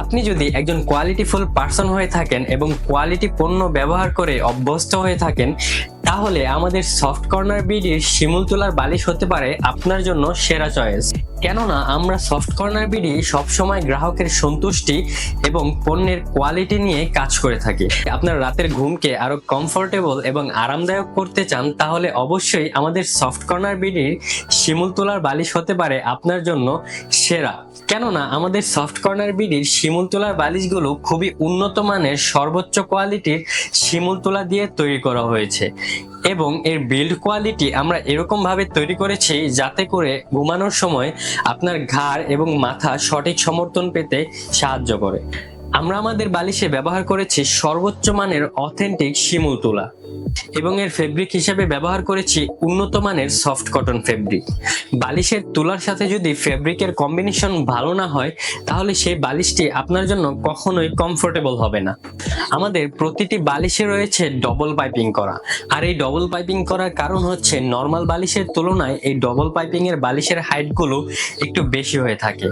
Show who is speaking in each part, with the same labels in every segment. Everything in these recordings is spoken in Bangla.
Speaker 1: আপনি যদি একজন কোয়ালিটিফুল পার্সন হয়ে থাকেন এবং কোয়ালিটি পণ্য ব্যবহার করে অভ্যস্ত হয়ে থাকেন, তাহলে আমাদের সফট কর্নার বিডির শিমুল তোলার বালিশ হতে পারে আপনার জন্য সেরা চয়েস। কেননা আমরা সফট কর্নার বিডি সবসময় গ্রাহকের সন্তুষ্টি এবং পণ্যের কোয়ালিটি নিয়ে কাজ করে থাকি। আপনার রাতের ঘুমকে আরো কমফোর্টেবল এবং আরামদায়ক করতে চান, তাহলে অবশ্যই আমাদের সফট কর্নার বিডির শিমুল তোলার বালিশ হতে পারে আপনার জন্য সেরা। কেননা আমাদের সফট কর্নার বিডির শিমুল তোলার বালিশগুলো খুবই উন্নত মানের সর্বোচ্চ কোয়ালিটির শিমুল তোলা দিয়ে তৈরি করা হয়েছে এবং এর বিল্ড কোয়ালিটি আমরা এরকম ভাবে তৈরি করেছি যাতে করে ঘুমানোর সময় আপনার ঘাড় এবং মাথা সঠিক সমর্থন পেতে সাহায্য করে। আমরা আমাদের বালিশে ব্যবহার করেছি সর্বোচ্চ মানের অথেন্টিক শিমুল তোলা এবং এর ফেব্রিক হিসেবে ব্যবহার করেছি উন্নত মানের সফট কটন ফেব্রিক। বালিশের তুলার সাথে যদি ফেব্রিকের কম্বিনেশন ভালো না হয়, তাহলে সেই বালিশটি আপনার জন্য কখনোই কমফোর্টেবল হবে না। আমাদের প্রতিটি বালিশে রয়েছে ডবল পাইপিং করা, আর এই ডবল পাইপিং করার কারণ হচ্ছে নর্মাল বালিশের তুলনায় এই ডবল পাইপিং এর বালিশের হাইটগুলো একটু বেশি হয়ে থাকে,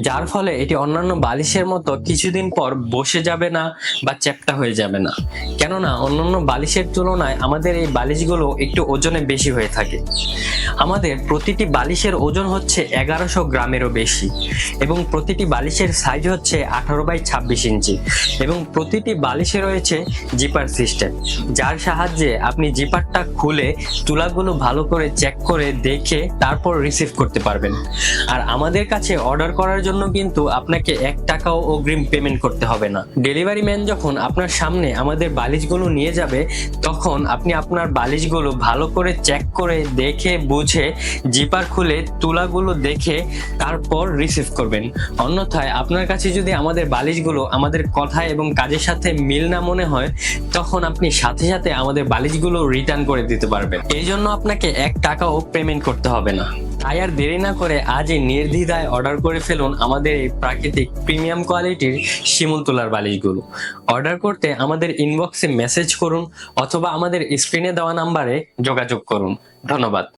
Speaker 1: যার ফলে এটি অন্যান্য বালিশের মতো কিছুদিন পর বসে যাবে না বা চ্যাপ্টা হয়ে যাবে না। কেননা অন্যান্য বালিশের তুলনায় আমাদের এই বালিশগুলো একটু ওজনে বেশি হয়ে থাকে। আমাদের প্রতিটি বালিশের ওজন হচ্ছে 1100 গ্রামেরও বেশি এবং প্রতিটি বালিশের সাইজ হচ্ছে 18x26 ইঞ্চি এবং প্রতিটি বালিশে রয়েছে জিপার সিস্টেম, যার সাহায্যে আপনি জিপারটা খুলে তুলাগুলো ভালো করে চেক করে দেখে তারপর রিসিভ করতে পারবেন। আর আমাদের কাছে অর্ডার করার জন্য কিন্তু আপনাকে 1 টাকাও অগ্রিম পেমেন্ট করতে হবে না। ডেলিভারি ম্যান যখন আপনার সামনে আমাদের বালিশগুলো নিয়ে যাবে, তখন আপনি আপনার বালিশগুলো ভালো করে চেক করে দেখে বুঝে জিপার খুলে তুলাগুলো দেখে তারপর রিসিভ করবেন। অন্যথায় আপনার কাছে যদি আমাদের বালিশগুলো আমাদের কথা এবং কাজের সাথে মিল না মনে হয়, তখন আপনি সাথে সাথে আমাদের বালিশগুলো রিটার্ন করে দিতে পারবেন। এই জন্য আপনাকে 1 টাকাও পেমেন্ট করতে হবে না। তাই আর দেরি না করে আজই নির্দ্বিধায় অর্ডার করে ফেলুন আমাদের এই প্রাকৃতিক প্রিমিয়াম কোয়ালিটির শিমুল তোলার বালিশগুলো। অর্ডার করতে আমাদের ইনবক্সে মেসেজ করুন অথবা আমাদের স্ক্রিনে দেওয়া নাম্বারে যোগাযোগ করুন। ধন্যবাদ।